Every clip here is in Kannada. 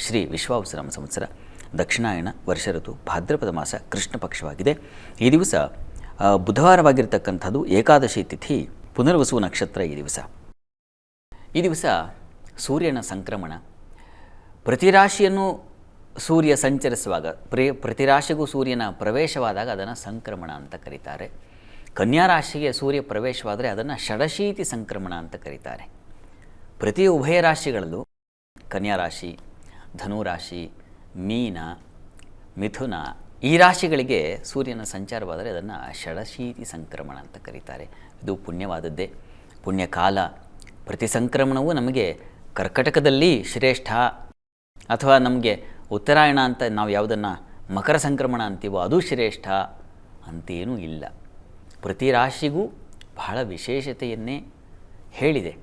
ಶ್ರೀ ವಿಶ್ವಾವಸುನಾಮ ಸಂವತ್ಸರ ದಕ್ಷಿಣಾಯಣ ವರ್ಷ ಋತು ಭಾದ್ರಪದ ಮಾಸ ಕೃಷ್ಣ ಪಕ್ಷವಾಗಿದೆ. ಈ ದಿವಸ ಬುಧವಾರವಾಗಿರ್ತಕ್ಕಂಥದ್ದು, ಏಕಾದಶಿ ತಿಥಿ, ಪುನರ್ವಸು ನಕ್ಷತ್ರ. ಈ ದಿವಸ ಸೂರ್ಯನ ಸಂಕ್ರಮಣ. ಪ್ರತಿ ರಾಶಿಯನ್ನು ಸೂರ್ಯ ಸಂಚರಿಸುವಾಗ, ಪ್ರತಿ ರಾಶಿಗೂ ಸೂರ್ಯನ ಪ್ರವೇಶವಾದಾಗ ಅದನ್ನು ಸಂಕ್ರಮಣ ಅಂತ ಕರೀತಾರೆ. ಕನ್ಯಾ ರಾಶಿಗೆ ಸೂರ್ಯ ಪ್ರವೇಶವಾದರೆ ಅದನ್ನು ಷಡಶೀತಿ ಸಂಕ್ರಮಣ ಅಂತ ಕರೀತಾರೆ. ಪ್ರತಿ ಉಭಯ ರಾಶಿಗಳಲ್ಲೂ ಕನ್ಯಾ ರಾಶಿ, ಧನುರಾಶಿ, ಮೀನ, ಮಿಥುನ ಈ ರಾಶಿಗಳಿಗೆ ಸೂರ್ಯನ ಸಂಚಾರವಾದರೆ ಅದನ್ನು ಷಡಶೀತಿ ಸಂಕ್ರಮಣ ಅಂತ ಕರೀತಾರೆ. ಇದು ಪುಣ್ಯವಾದದ್ದೇ, ಪುಣ್ಯಕಾಲ. ಪ್ರತಿ ಸಂಕ್ರಮಣವೂ ನಮಗೆ ಕರ್ಕಟಕದಲ್ಲಿ ಶ್ರೇಷ್ಠ, ಅಥವಾ ನಮಗೆ ಉತ್ತರಾಯಣ ಅಂತ ನಾವು ಯಾವುದನ್ನು ಮಕರ ಸಂಕ್ರಮಣ ಅಂತೀವೋ ಅದು ಶ್ರೇಷ್ಠ ಅಂತೇನೂ ಇಲ್ಲ. ಪ್ರತಿ ರಾಶಿಗೂ ಬಹಳ ವಿಶೇಷತೆಯನ್ನೇ ಹೇಳಿದೆ.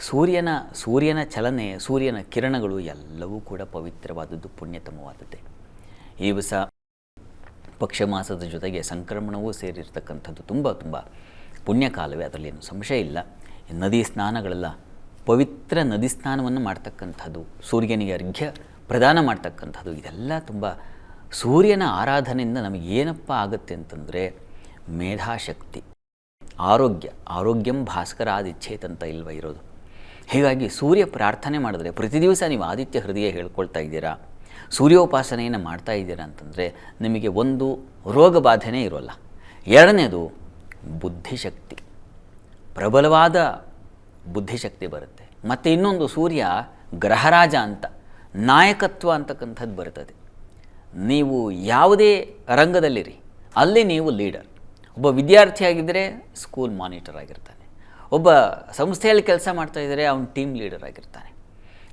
ಸೂರ್ಯನ ಚಲನೆ, ಸೂರ್ಯನ ಕಿರಣಗಳು ಎಲ್ಲವೂ ಕೂಡ ಪವಿತ್ರವಾದದ್ದು, ಪುಣ್ಯತಮವಾದದ್ದೇ. ಈ ದಿವಸ ಪಕ್ಷ ಮಾಸದ ಜೊತೆಗೆ ಸಂಕ್ರಮಣವೂ ಸೇರಿರ್ತಕ್ಕಂಥದ್ದು ತುಂಬ ತುಂಬ ಪುಣ್ಯಕಾಲವೇ, ಅದರಲ್ಲೇನು ಸಂಶಯ ಇಲ್ಲ. ನದಿ ಸ್ನಾನಗಳೆಲ್ಲ ಪವಿತ್ರ ನದಿ ಸ್ನಾನವನ್ನು ಮಾಡ್ತಕ್ಕಂಥದ್ದು, ಸೂರ್ಯನಿಗೆ ಅರ್ಘ್ಯ ಪ್ರದಾನ ಮಾಡ್ತಕ್ಕಂಥದ್ದು, ಇದೆಲ್ಲ ತುಂಬ ಸೂರ್ಯನ ಆರಾಧನೆಯಿಂದ ನಮಗೇನಪ್ಪ ಆಗುತ್ತೆ ಅಂತಂದರೆ ಮೇಧಾಶಕ್ತಿ, ಆರೋಗ್ಯಂ ಭಾಸ್ಕರಾದಿಚ್ಛೇತ್ ಅಂತ ಇಲ್ವ ಇರೋದು. ಹೀಗಾಗಿ ಸೂರ್ಯ ಪ್ರಾರ್ಥನೆ ಮಾಡಿದ್ರೆ, ಪ್ರತಿ ದಿವಸ ನೀವು ಆದಿತ್ಯ ಹೃದಯ ಹೇಳ್ಕೊಳ್ತಾ ಇದ್ದೀರಾ, ಸೂರ್ಯೋಪಾಸನೆಯನ್ನು ಮಾಡ್ತಾ ಇದ್ದೀರಾ ಅಂತಂದರೆ ನಿಮಗೆ ಒಂದು ರೋಗ ಬಾಧೆನೇ ಇರೋಲ್ಲ. ಎರಡನೇದು ಬುದ್ಧಿಶಕ್ತಿ, ಪ್ರಬಲವಾದ ಬುದ್ಧಿಶಕ್ತಿ ಬರುತ್ತೆ. ಮತ್ತು ಇನ್ನೊಂದು ಸೂರ್ಯ ಗ್ರಹರಾಜ ಅಂತ, ನಾಯಕತ್ವ ಅಂತಕ್ಕಂಥದ್ದು ಬರ್ತದೆ. ನೀವು ಯಾವುದೇ ರಂಗದಲ್ಲಿರಿ ಅಲ್ಲಿ ನೀವು ಲೀಡರ್. ಒಬ್ಬ ವಿದ್ಯಾರ್ಥಿಯಾಗಿದ್ದರೆ ಸ್ಕೂಲ್ ಮಾನಿಟರ್ ಆಗಿರ್ತಾನೆ, ಒಬ್ಬ ಸಂಸ್ಥೆಯಲ್ಲಿ ಕೆಲಸ ಮಾಡ್ತಾಯಿದ್ದರೆ ಅವನು ಟೀಮ್ ಲೀಡರ್ ಆಗಿರ್ತಾನೆ,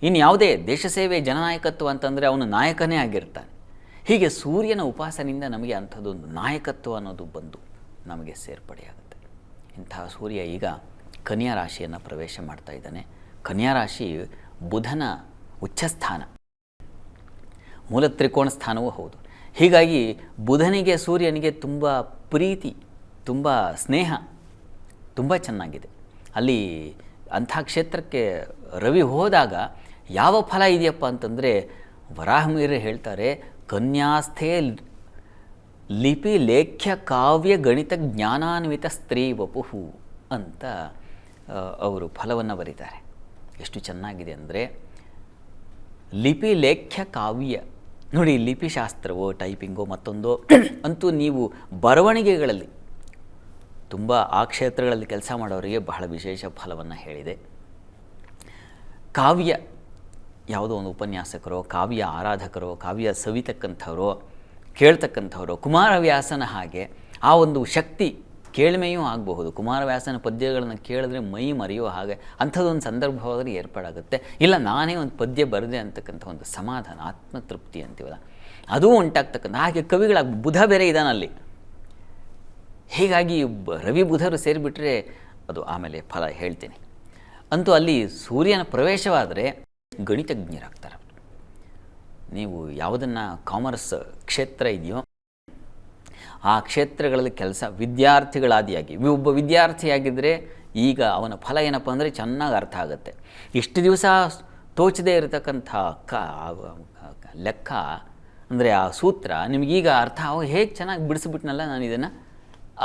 ಇನ್ನು ಯಾವುದೇ ದೇಶ ಸೇವೆ ಜನನಾಯಕತ್ವ ಅಂತಂದರೆ ಅವನು ನಾಯಕನೇ ಆಗಿರ್ತಾನೆ. ಹೀಗೆ ಸೂರ್ಯನ ಉಪಾಸನೆಯಿಂದ ನಮಗೆ ಅಂಥದ್ದೊಂದು ನಾಯಕತ್ವ ಅನ್ನೋದು ಬಂದು ನಮಗೆ ಸೇರ್ಪಡೆಯಾಗುತ್ತೆ. ಇಂತಹ ಸೂರ್ಯ ಈಗ ಕನ್ಯಾ ರಾಶಿಯನ್ನು ಪ್ರವೇಶ ಮಾಡ್ತಾ ಇದ್ದಾನೆ. ಕನ್ಯಾ ರಾಶಿ ಬುಧನ ಉಚ್ಚಸ್ಥಾನ, ಮೂಲ ತ್ರಿಕೋಣ ಸ್ಥಾನವೂ ಹೌದು. ಹೀಗಾಗಿ ಬುಧನಿಗೆ ಸೂರ್ಯನಿಗೆ ತುಂಬ ಪ್ರೀತಿ, ತುಂಬ ಸ್ನೇಹ, ತುಂಬ ಚೆನ್ನಾಗಿದೆ. ಅಲ್ಲಿ ಅಂಥ ಕ್ಷೇತ್ರಕ್ಕೆ ರವಿ ಹೋದಾಗ ಯಾವ ಫಲ ಇದೆಯಪ್ಪ ಅಂತಂದರೆ, ವರಾಹಮಿಹಿರರು ಹೇಳ್ತಾರೆ, ಕನ್ಯಾಸ್ಥೆ ಲಿಪಿ ಲೇಖ್ಯ ಕಾವ್ಯ ಗಣಿತ ಜ್ಞಾನಾನ್ವಿತ ಸ್ತ್ರೀ ವಪುಹು ಅಂತ ಅವರು ಫಲವನ್ನು ಬರೀತಾರೆ. ಎಷ್ಟು ಚೆನ್ನಾಗಿದೆ ಅಂದರೆ, ಲಿಪಿ ಲೇಖ್ಯ ಕಾವ್ಯ ನೋಡಿ, ಲಿಪಿಶಾಸ್ತ್ರವೋ ಟೈಪಿಂಗೋ ಮತ್ತೊಂದೋ ಅಂತೂ ನೀವು ಬರವಣಿಗೆಗಳಲ್ಲಿ ತುಂಬ ಆ ಕ್ಷೇತ್ರಗಳಲ್ಲಿ ಕೆಲಸ ಮಾಡೋರಿಗೆ ಬಹಳ ವಿಶೇಷ ಫಲವನ್ನು ಹೇಳಿದೆ. ಕಾವ್ಯ ಯಾವುದೋ ಒಂದು ಉಪನ್ಯಾಸಕರೋ, ಕಾವ್ಯ ಆರಾಧಕರೋ, ಕಾವ್ಯ ಸವಿತಕ್ಕಂಥವರೋ, ಕೇಳ್ತಕ್ಕಂಥವರೋ, ಕುಮಾರವ್ಯಾಸನ ಹಾಗೆ ಆ ಒಂದು ಶಕ್ತಿ ಕೇಳ್ಮೆಯೂ ಆಗಬಹುದು. ಕುಮಾರವ್ಯಾಸನ ಪದ್ಯಗಳನ್ನು ಕೇಳಿದ್ರೆ ಮೈ ಮರೆಯೋ ಹಾಗೆ ಅಂಥದ್ದೊಂದು ಸಂದರ್ಭವಾದರೆ ಏರ್ಪಾಡಾಗುತ್ತೆ. ಇಲ್ಲ ನಾನೇ ಒಂದು ಪದ್ಯ ಬರೆದೆ ಅಂತಕ್ಕಂಥ ಒಂದು ಸಮಾಧಾನ, ಆತ್ಮತೃಪ್ತಿ ಅಂತೀವಲ್ಲ, ಅದೂ ಉಂಟಾಗ್ತಕ್ಕಂಥ ಹಾಗೆ ಕವಿಗಳಾಗಿ ಬುಧ ಬೇರೆ ಇದ್ದಾನಲ್ಲಿ. ಹೀಗಾಗಿ ರವಿ ಬುಧರು ಸೇರಿಬಿಟ್ರೆ ಅದು ಆಮೇಲೆ ಫಲ ಹೇಳ್ತೀನಿ. ಅಂತೂ ಅಲ್ಲಿ ಸೂರ್ಯನ ಪ್ರವೇಶವಾದರೆ ಗಣಿತಜ್ಞರಾಗ್ತಾರೆ. ನೀವು ಯಾವುದನ್ನು ಕಾಮರ್ಸ್ ಕ್ಷೇತ್ರ ಇದೆಯೋ ಆ ಕ್ಷೇತ್ರಗಳಲ್ಲಿ ಕೆಲಸ, ವಿದ್ಯಾರ್ಥಿಗಳಾದಿಯಾಗಿ ಒಬ್ಬ ವಿದ್ಯಾರ್ಥಿಯಾಗಿದ್ದರೆ ಈಗ ಅವನ ಫಲ ಏನಪ್ಪ ಅಂದರೆ ಚೆನ್ನಾಗಿ ಅರ್ಥ ಆಗುತ್ತೆ. ಇಷ್ಟು ದಿವಸ ತೋಚದೇ ಇರತಕ್ಕಂಥ ಲೆಕ್ಕ ಅಂದರೆ ಆ ಸೂತ್ರ ನಿಮಗೀಗ ಅರ್ಥ ಹೇಗೆ ಚೆನ್ನಾಗಿ ಬಿಡಿಸ್ಬಿಟ್ನಲ್ಲ ನಾನು ಇದನ್ನು,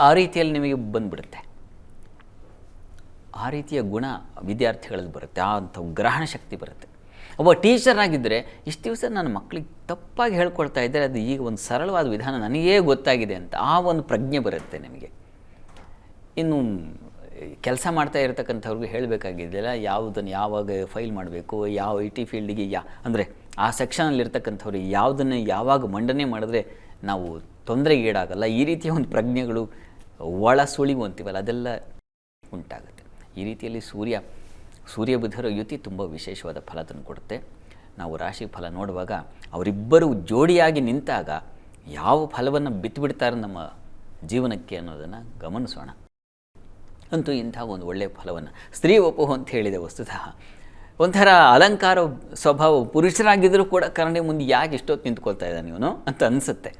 ಆ ರೀತಿಯಲ್ಲಿ ನಿಮಗೆ ಬಂದುಬಿಡುತ್ತೆ. ಆ ರೀತಿಯ ಗುಣ ವಿದ್ಯಾರ್ಥಿಗಳಲ್ಲಿ ಬರುತ್ತೆ, ಆ ಅಂಥ ಗ್ರಹಣ ಶಕ್ತಿ ಬರುತ್ತೆ. ಒಬ್ಬ ಟೀಚರ್ ಆಗಿದ್ದರೆ ಇಷ್ಟು ದಿವಸ ನನ್ನ ಮಕ್ಕಳಿಗೆ ತಪ್ಪಾಗಿ ಹೇಳ್ಕೊಳ್ತಾ ಇದ್ದರೆ ಅದು ಈಗ ಒಂದು ಸರಳವಾದ ವಿಧಾನ ನನಗೇ ಗೊತ್ತಾಗಿದೆ ಅಂತ ಆ ಒಂದು ಪ್ರಜ್ಞೆ ಬರುತ್ತೆ ನಿಮಗೆ. ಇನ್ನು ಕೆಲಸ ಮಾಡ್ತಾ ಇರತಕ್ಕಂಥವ್ರಿಗೂ ಹೇಳಬೇಕಾಗಿದೆಯಲ್ಲ, ಯಾವುದನ್ನು ಯಾವಾಗ ಫೈಲ್ ಮಾಡಬೇಕು, ಯಾವ IT ಫೀಲ್ಡಿಗೆ ಅಂದರೆ ಆ ಸೆಕ್ಷನಲ್ಲಿರ್ತಕ್ಕಂಥವ್ರಿಗೆ ಯಾವುದನ್ನು ಯಾವಾಗ ಮಂಡನೆ ಮಾಡಿದ್ರೆ ನಾವು ತೊಂದರೆಗೀಡಾಗಲ್ಲ, ಈ ರೀತಿಯ ಒಂದು ಪ್ರಜ್ಞೆಗಳು, ಒಳ ಸುಳಿವು ಅಂತೀವಲ್ಲ, ಅದೆಲ್ಲ ಉಂಟಾಗುತ್ತೆ. ಈ ರೀತಿಯಲ್ಲಿ ಸೂರ್ಯ ಬುಧರ ಯುತಿ ತುಂಬ ವಿಶೇಷವಾದ ಫಲ ತಂದುಕೊಡುತ್ತೆ. ನಾವು ರಾಶಿ ಫಲ ನೋಡುವಾಗ ಅವರಿಬ್ಬರು ಜೋಡಿಯಾಗಿ ನಿಂತಾಗ ಯಾವ ಫಲವನ್ನು ಬಿತ್ತುಬಿಡ್ತಾರೆ ನಮ್ಮ ಜೀವನಕ್ಕೆ ಅನ್ನೋದನ್ನು ಗಮನಿಸೋಣ. ಅಂತೂ ಇಂಥ ಒಂದು ಒಳ್ಳೆಯ ಫಲವನ್ನು ಸ್ತ್ರೀ ವಪುಹು ಅಂತ ಹೇಳಿದೆ. ವಸ್ತುತಃ ಒಂಥರ ಅಲಂಕಾರ ಸ್ವಭಾವ, ಪುರುಷರಾಗಿದ್ದರೂ ಕೂಡ ಕನ್ನಡಿ ಮುಂದೆ ಯಾಕೆ ಇಷ್ಟೊತ್ತು ನಿಂತ್ಕೊಳ್ತಾ ಇದ್ದಾನೆ ಇವನು ಅಂತ ಅನಿಸುತ್ತೆ.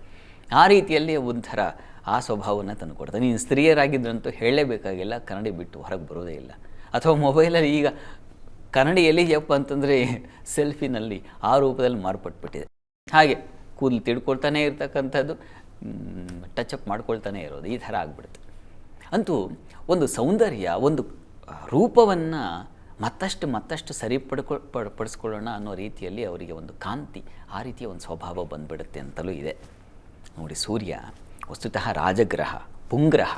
ಆ ರೀತಿಯಲ್ಲಿ ಒಂಥರ ಆ ಸ್ವಭಾವವನ್ನು ತಂದುಕೊಡ್ತಾನೆ. ನೀನು ಸ್ತ್ರೀಯರಾಗಿದ್ದರಂತೂ ಹೇಳಲೇಬೇಕಾಗಿಲ್ಲ, ಕನ್ನಡಿ ಬಿಟ್ಟು ಹೊರಗೆ ಬರೋದೇ ಇಲ್ಲ. ಅಥವಾ ಮೊಬೈಲಲ್ಲಿ ಈಗ ಕನ್ನಡಿಯಲ್ಲಿ ಯಪ್ಪ ಅಂತಂದರೆ ಸೆಲ್ಫಿನಲ್ಲಿ ಆ ರೂಪದಲ್ಲಿ ಮಾರ್ಪಟ್ಬಿಟ್ಟಿದೆ. ಹಾಗೆ ಕೂದಲು ತಿಳ್ಕೊಳ್ತಾನೆ ಇರ್ತಕ್ಕಂಥದ್ದು, ಟಚಪ್ ಮಾಡ್ಕೊಳ್ತಾನೆ ಇರೋದು, ಈ ಥರ ಆಗಿಬಿಡುತ್ತೆ. ಅಂತೂ ಒಂದು ಸೌಂದರ್ಯ, ಒಂದು ರೂಪವನ್ನು ಮತ್ತಷ್ಟು ಪಡಿಸ್ಕೊಳ್ಳೋಣ ಅನ್ನೋ ರೀತಿಯಲ್ಲಿ ಅವರಿಗೆ ಒಂದು ಕಾಂತಿ, ಆ ರೀತಿಯ ಒಂದು ಸ್ವಭಾವ ಬಂದುಬಿಡುತ್ತೆ ಅಂತಲೂ ಇದೆ. ನೋಡಿ, ಸೂರ್ಯ ವಸ್ತುತಃ ರಾಜಗ್ರಹ, ಪುಂಗ್ರಹ.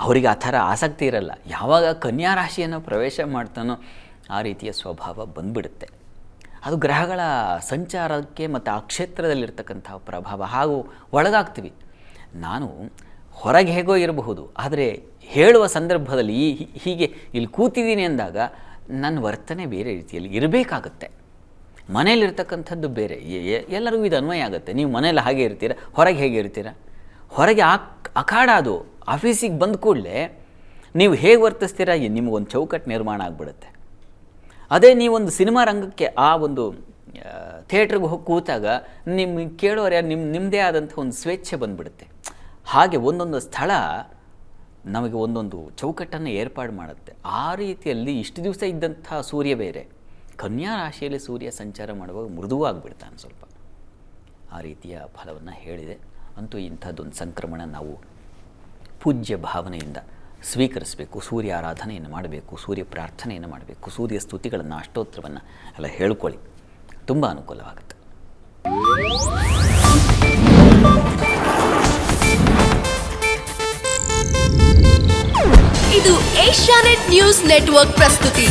ಅವರಿಗೆ ಆ ಥರ ಆಸಕ್ತಿ ಇರಲ್ಲ. ಯಾವಾಗ ಕನ್ಯಾ ರಾಶಿಯನ್ನು ಪ್ರವೇಶ ಮಾಡ್ತಾನೋ ಆ ರೀತಿಯ ಸ್ವಭಾವ ಬಂದುಬಿಡುತ್ತೆ. ಅದು ಗ್ರಹಗಳ ಸಂಚಾರಕ್ಕೆ ಮತ್ತು ಆ ಕ್ಷೇತ್ರದಲ್ಲಿರ್ತಕ್ಕಂಥ ಪ್ರಭಾವ. ಹಾಗೂ ಒಳಗಾಗ್ತೀವಿ. ನಾನು ಹೊರಗೆ ಹೇಗೋ ಇರಬಹುದು, ಆದರೆ ಹೇಳುವ ಸಂದರ್ಭದಲ್ಲಿ ಹೀಗೆ ಇಲ್ಲಿ ಕೂತಿದ್ದೀನಿ ಅಂದಾಗ ನನ್ನ ವರ್ತನೆ ಬೇರೆ ರೀತಿಯಲ್ಲಿ ಇರಬೇಕಾಗತ್ತೆ. ಮನೆಯಲ್ಲಿರ್ತಕ್ಕಂಥದ್ದು ಬೇರೆ, ಎಲ್ಲರಿಗೂ ಇದು ಅನ್ವಯ ಆಗುತ್ತೆ. ನೀವು ಮನೇಲಿ ಹಾಗೆ ಇರ್ತೀರ, ಹೊರಗೆ ಹೇಗೆ ಇರ್ತೀರ? ಹೊರಗೆ ಅಖಾಡ ಅದು. ಆಫೀಸಿಗೆ ಬಂದ ಕೂಡಲೇ ನೀವು ಹೇಗೆ ವರ್ತಿಸ್ತೀರ, ನಿಮಗೊಂದು ಚೌಕಟ್ಟು ನಿರ್ಮಾಣ ಆಗಿಬಿಡುತ್ತೆ. ಅದೇ ನೀವೊಂದು ಸಿನಿಮಾ ರಂಗಕ್ಕೆ, ಆ ಒಂದು ಥಿಯೇಟ್ರಿಗೆ ಹೋಗಿ ಕೂತಾಗ ನಿಮಗೆ ಕೇಳೋರು ಯಾರು, ನಿಮ್ಮದೇ ಆದಂಥ ಒಂದು ಸ್ವೇಚ್ಛೆ ಬಂದುಬಿಡುತ್ತೆ. ಹಾಗೆ ಒಂದೊಂದು ಸ್ಥಳ ನಮಗೆ ಒಂದೊಂದು ಚೌಕಟ್ಟನ್ನು ಏರ್ಪಾಡು ಮಾಡುತ್ತೆ. ಆ ರೀತಿಯಲ್ಲಿ ಇಷ್ಟು ದಿವಸ ಇದ್ದಂಥ ಸೂರ್ಯ ಬೇರೆ, ಕನ್ಯಾ ರಾಶಿಯಲ್ಲಿ ಸೂರ್ಯ ಸಂಚಾರ ಮಾಡುವಾಗ ಮೃದುವಾಗಿಬಿಡ್ತಾನೆ ಸ್ವಲ್ಪ. ಆ ರೀತಿಯ ಫಲವನ್ನು ಹೇಳಿದೆ. ಅಂತೂ ಇಂಥದ್ದೊಂದು ಸಂಕ್ರಮಣ ನಾವು ಪೂಜ್ಯ ಭಾವನೆಯಿಂದ ಸ್ವೀಕರಿಸಬೇಕು. ಸೂರ್ಯ ಆರಾಧನೆಯನ್ನು ಮಾಡಬೇಕು, ಸೂರ್ಯ ಪ್ರಾರ್ಥನೆಯನ್ನು ಮಾಡಬೇಕು, ಸೂರ್ಯ ಸ್ತುತಿಗಳನ್ನು, ಅಷ್ಟೋತ್ತರವನ್ನು ಎಲ್ಲ ಹೇಳ್ಕೊಳ್ಳಿ. ತುಂಬ ಅನುಕೂಲವಾಗುತ್ತೆ. ಇದು ಏಷ್ಯಾನೆಟ್ ನ್ಯೂಸ್ ನೆಟ್ವರ್ಕ್ ಪ್ರಸ್ತುತಿ.